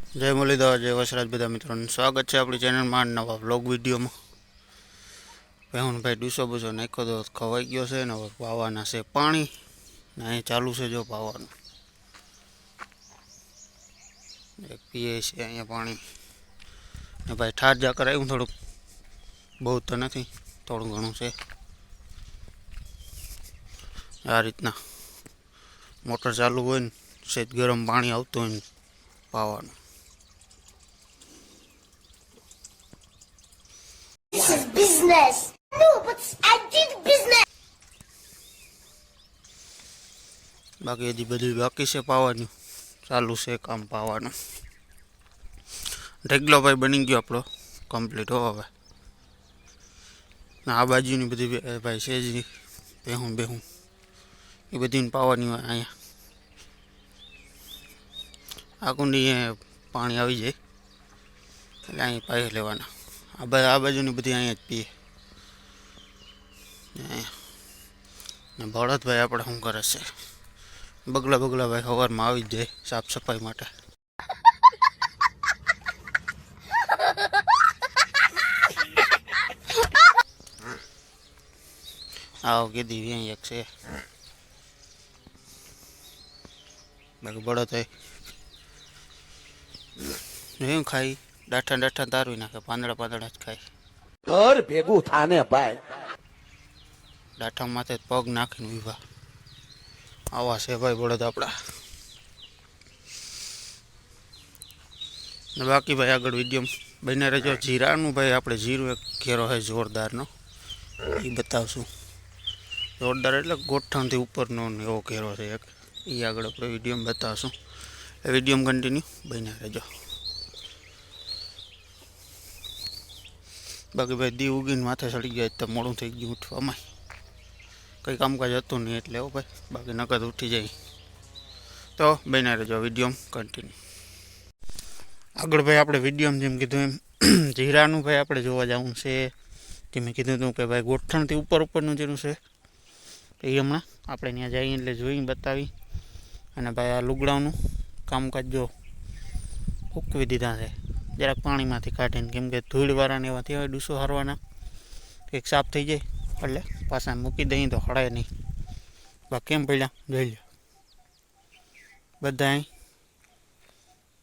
જય મુરલીધર, જય વસરાજ બધા મિત્રોનું સ્વાગત છે આપણી ચેનલમાં નવા વ્લોગ વિડીયોમાં. ભાઈ ડૂસો બૂસો નાખ્યો તો ખવાઈ ગયો છે ને હવે પાવાના છે પાણી ને અહીં ચાલુ છે જો પાવાનું. એક પીએ છે અહીંયા પાણી ને ભાઈ ઠાર જા કરાવ્યું થોડુંક, બહુ તો નથી, થોડું ઘણું છે. આ રીતના મોટર ચાલુ હોય ને સેજ ગરમ પાણી આવતું હોય ને પાવાનું. This is business. No, but I did business. બાકી હજી બધું બાકી છે પાવાનું, ચાલુ છે કામ પાવાનું. ઢેગલો ભાઈ બની ગયો આપણો કમ્પ્લીટ હો હવે. આ બાજુની બધી ભાઈ છે જ બેહું એ બધીને પાવાની હોય અહીંયા. આ કુંડી પાણી આવી જાય એટલે અહીં પાઈ લેવાના. આ બાજુની બધી અહીંયા જ પીએ. ને ભરતભાઈ આપણે શું કરે છે, બગલા ભાઈ સવારમાં આવી જ જાય સાફ સફાઈ માટે. આવો કીધી અહીં એક છે, બાકી બળદ એમ ખાઈ ડાઠા તારવી નાખે, પાંદડા જ ખાય. ઘર ભેગું થાને ભાઈ, ડાઠા માથે પગ નાખીને ઉભા. આવા છે ભાઈ બળદ આપણા. ને બાકી ભાઈ આગળ વિડીયો બને રહેજો. જીરાનું ભાઈ આપણે જીરું એક ઘેરો છે જોરદારનો, એ બતાવશું. જોરદાર એટલે ગોઠણથી ઉપરનો એવો ઘેરો છે એક, એ આગળ આપણે વિડીયોમાં બતાવશું. એ વિડીયોમાં કન્ટિન્યુ બને રહેજો. બાકી ભાઈ દી ઉગીને માથે ચડી ગયા તો મોડું થઈ ગયું ઉઠવામાં, કંઈ કામકાજ હતું નહીં એટલે હો ભાઈ, બાકી નકદ ઉઠી જાય. તો બને રહેજો વિડીયોમાં કન્ટિન્યુ. આગળ ભાઈ આપણે વિડીયોમાં જેમ કીધું એમ જીરાનું ભાઈ આપણે જોવા જવું છે. જે મેં કીધું હતું કે ભાઈ ગોઠણથી ઉપરનું જેનું છે એ હમણાં આપણે ત્યાં જઈએ એટલે જોઈને બતાવી. અને ભાઈ આ લુગડાઓનું કામકાજ જો ઉકવી દીધા છે જરાક પાણીમાંથી કાઢીને, કેમ કે ધૂળવાળાને એવા થયા હોય ડૂસો હારવાના, એક સાફ થઈ જાય એટલે પાછા મૂકી દઈએ તો હળાય નહીં. બાકી કેમ પડ્યા જોઈ લો, બધા અહીં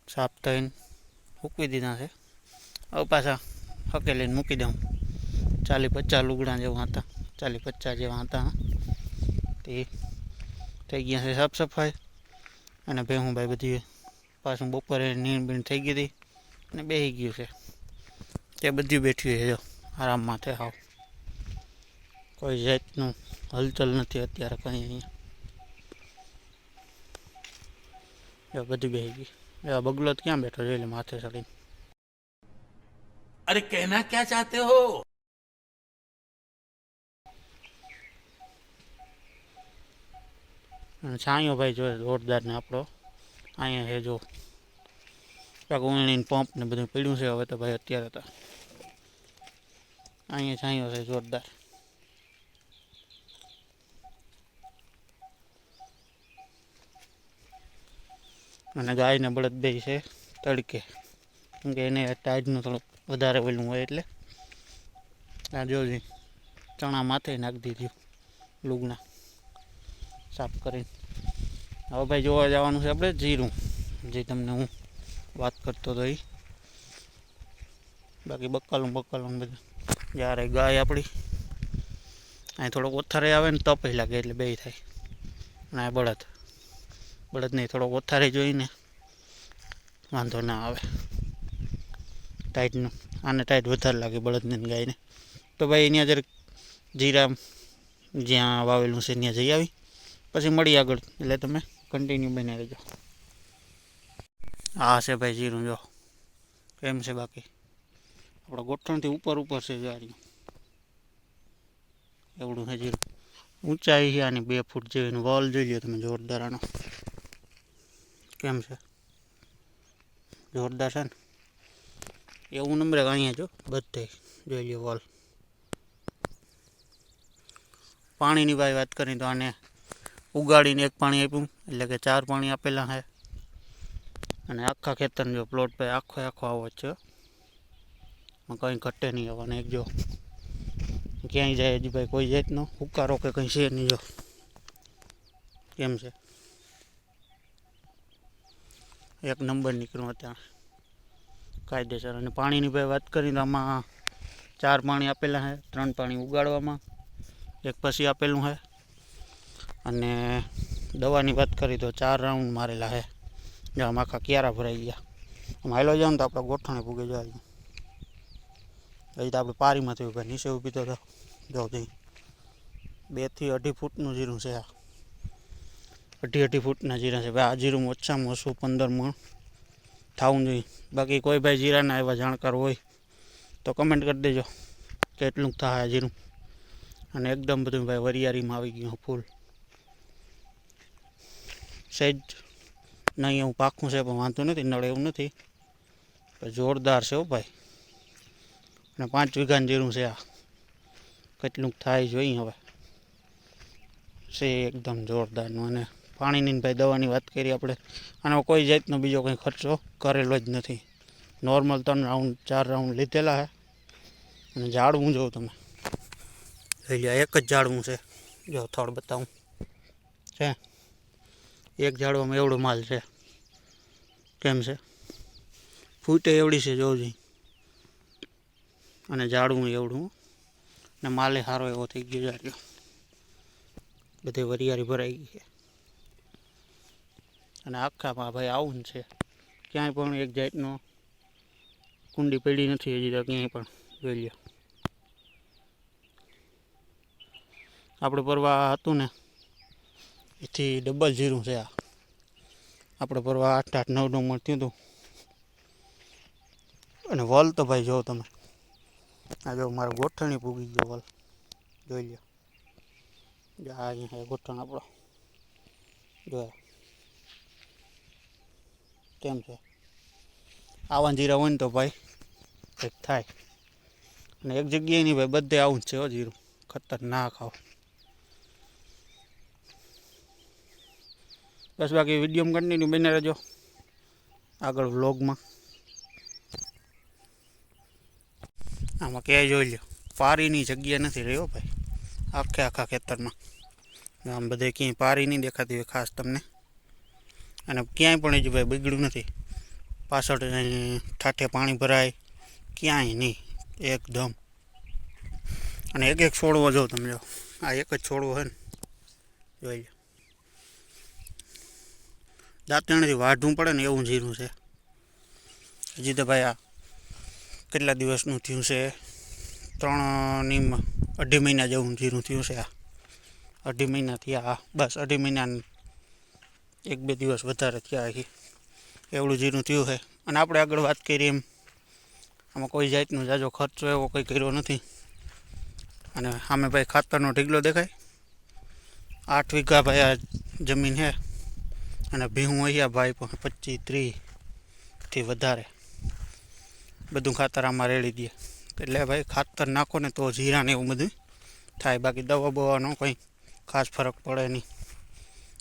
સાફ થઈને મૂકવી દીધા છે. હવે પાછા હકેલીને મૂકી દઉં. 40-50 લુગડા જેવા હતા, 40-50 જેવા હતા તે થઈ ગયા છે સાફ સફાઈ. અને ભેહું ભાઈ બધી પાછું બપોરે નીણ બીણ થઈ ગઈ હતી અને બેસી ગયું છે તે બધું બેઠ્યું છે જો આરામમાં. તે હાવ કોઈ જાતનું હલચલ નથી અત્યારે કંઈ અહીંયા. જો બધી બેસી ગઈ. એવા બગલો તો ક્યાં બેઠો જોઈ લે માથે ચડીને. અરે कहना क्या चाहते हो? છાંયો ભાઈ જો જોરદાર ને આપણો અહીંયા છે જો ઉણીને પંપ ને બધું પડ્યું છે. હવે તો ભાઈ અત્યારે તો અહીંયા છાંયો છે જોરદાર. અને ગાય ને બળદ બે છે તડકે, કેમકે એને ટાઈડનું થોડુંક વધારે વેલું હોય એટલે. આ જોજી ચણા માથે નાખી દીધું લુગના સાફ કરીને. હવે ભાઈ જોવા જવાનું છે આપણે જીરું, જે તમને હું વાત કરતો હતો એ. બાકી બક્કાલું બધું જ્યારે ગાય આપણી અહીં થોડોક ઓથારે આવે ને તપે લાગે એટલે બે થાય. અને આ બળદ નહીં, થોડોક ઓથારે જોઈને વાંધો ના આવે ટાઈટનું. આને ટાઈટ વધારે લાગે બળદને ગાયને. તો ભાઈ અહીંયા જયારે જીરા જ્યાં વાવેલું છે ત્યાં જઈ આવી પછી મળી આગળ, એટલે તમે કન્ટિન્યુ બની રહેજો. હા છે ભાઈ જીરું જો કેમ છે. બાકી આપણા ગોઠણથી ઉપર છે જાર્યું એવડું છે જીરું. ઊંચાઈ છે આની 2 ફૂટ જેવીનું. વોલ જોઈ લો તમે જોરદાર આનો કેમ છે, જોરદાર છે ને. એવું નંબરે અહીંયા જો બધે જોઈ લો વોલ. પાણીની ભાઈ વાત કરી તો આને ઉગાડીને એક પાણી આપ્યું એટલે કે 4 પાણી આપેલા છે. અને આખા ખેતરનો જો પ્લોટ ભાઈ આખો આવો જ છે, કંઈ ઘટે નહીં આવવાને. એક જો ક્યાંય જાય હજી ભાઈ કોઈ જાતનો હુકારો કે કંઈ છે નહીં. જો કેમ છે, એક નંબર નીકળ્યું અત્યારે કાયદેસર. અને પાણીની ભાઈ વાત કરીએ તો આમાં 4 પાણી આપેલા છે, 3 પાણી ઉગાડવામાં, એક પછી આપેલું છે. અને દવાની વાત કરીએ તો 4 રાઉન્ડ મારેલા છે. જો આમ આખા ક્યારા ભરાઈ ગયા. આમ હાલો જાવ ને તો આપણે ગોઠણે પૂગે જાય. હજી તો આપણે પારીમાંથી ઊભા નીચે ઊભી તો જો 2 થી 2.5 ફૂટનું જીરું છે. આ 2.5 ફૂટના જીરા છે ભાઈ. આ જીરું ઓછામાં ઓછું 15 મણ થવું જોઈએ. બાકી કોઈ ભાઈ જીરાના એવા જાણકાર હોય તો કમેન્ટ કરી દેજો કેટલું થાય આ જીરું. અને એકદમ બધું ભાઈ વરિયાળીમાં આવી ગયું ફૂલ. સહેજ નહીં એવું પાકું છે પણ વાંધો નથી, નડે એવું નથી, જોરદાર છે હો ભાઈ. અને 5 વીઘાનું જીરું છે આ. કેટલું થાય જોઈએ હવે. છે એકદમ જોરદારનું. અને પાણીની ભાઈ દવાની વાત કરીએ આપણે, આનો કોઈ જાતનો બીજો કંઈ ખર્ચો કરેલો જ નથી. નોર્મલ 3 રાઉન્ડ 4 રાઉન્ડ લીધેલા છે. અને ઝાડવું જોઉં તમે, એક જ ઝાડવું છે. જો થડ બતાવું છે, એક ઝાડવામાં એવડો માલ છે. કેમ છે, ફૂટે એવડી છે જોજી. અને ઝાડવું એવડું, ને માલે સારો એવો થઈ ગયો જાડ્યો. બધે વરિયાળી ભરાઈ ગઈ છે. અને આખામાં ભાઈ આવું છે, ક્યાંય પણ એક જાતનો કુંડી પડી નથી હજી તો ક્યાંય પણ. જોઈ લો, આપણે પરવા હતું ને એથી ડબલ જીરું છે આ. આપણે પરવા 8-8 9 મણ થયું હતું. અને વલ તો ભાઈ જો તમે, આ જો મારો ગોઠણી પૂગી ગયો વલ. જોઈ લો, આ અહીંયા ગોઠણ આપણો જો કેમ છે. આવા જીરા હોય ને તો ભાઈ કંઈક થાય. અને એક જગ્યાએ નહીં ભાઈ, બધે આવું જ છે હો જીરું. ખતરનાક આવ. બસ બાકી વિડીયોમાં કન્ટિન્યુ બને રહેજો આગળ વ્લોગમાં. આમાં ક્યાંય જોઈ લો પારીની જગ્યા નથી રહ્યો ભાઈ આખા ખેતરમાં. આમ બધે ક્યાંય પારી નહીં દેખાતી હોય ખાસ તમને. અને ક્યાંય પણ હજી ભાઈ બગડ્યું નથી. પાછળ ઠાઠે પાણી ભરાય ક્યાંય નહીં, એકદમ. અને એક છોડવો જો તમે, જો આ એક જ છોડવો છે ને, જોઈ લો. દાંતણથી વાઢવું પડે ને એવું જીરું છે. હજી તો ભાઈ આ કેટલા દિવસનું થયું છે, 2.5 મહિના જેવું જીરું થયું છે આ. 2.5 મહિના થયા, બસ 2.5 મહિના 1-2 દિવસ વધારે થયા છે એવડું જીરું થયું છે. અને આપણે આગળ વાત કરીએ એમ આમાં કોઈ જાતનો જાજો ખર્ચો એવો કંઈ કર્યો નથી. અને સામે ભાઈ ખાતરનો ઢીગલો દેખાય. 8 વીઘા ભાઈ આ જમીન છે. અને ભીહું અહીંયા ભાઈ 25-30થી વધારે બધું ખાતર આમાં રેડી દે. એટલે ભાઈ ખાતર નાખો ને તો જીરાને એવું બધું થાય. બાકી દવા બવાનો કંઈ ખાસ ફરક પડે નહીં.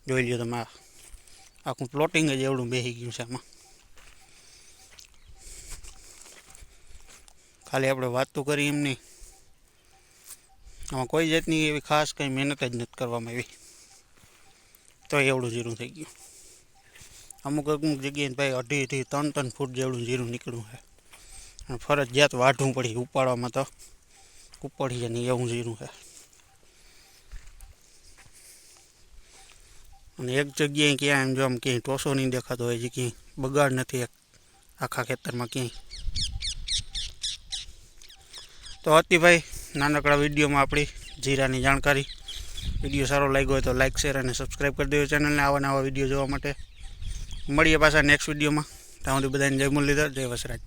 જોઈ લો તમે, આખું પ્લોટિંગ જ એવડું બેસી ગયું છે આમાં. ખાલી આપણે વાત તો કરી એમ નહીં, આમાં કોઈ જાતની એવી ખાસ કંઈ મહેનત જ નથી કરવામાં આવી, તો એવડું જીરું થઈ ગયું. અમુક જગ્યાએ ભાઈ 2.5 થી 3 ફૂટ જેવડું જીરું નીકળ્યું છે. અને ફરજિયાત વાઢવું પડી, ઉપાડવામાં તો ઉપાડી જાય નહીં એવું જીરું છે. અને એક જગ્યાએ ક્યાંય એમ જો આમ ક્યાંય ટોસો નહીં દેખાતો હોય, જે ક્યાંય બગાડ નથી આખા ખેતરમાં ક્યાંય. તો હતી ભાઈ નાનકડા વિડીયોમાં આપણી જીરાની જાણકારી. વિડીયો સારો લાગ્યો હોય તો લાઇક, શેર અને સબસ્ક્રાઈબ કરી દેજો ચેનલને આવા વિડીયો જોવા માટે. મળીએ પાછા નેક્સ્ટ વિડીયોમાં. ત્યાં સુધી બધાને જય મુરલીધર, જય વસરાજ.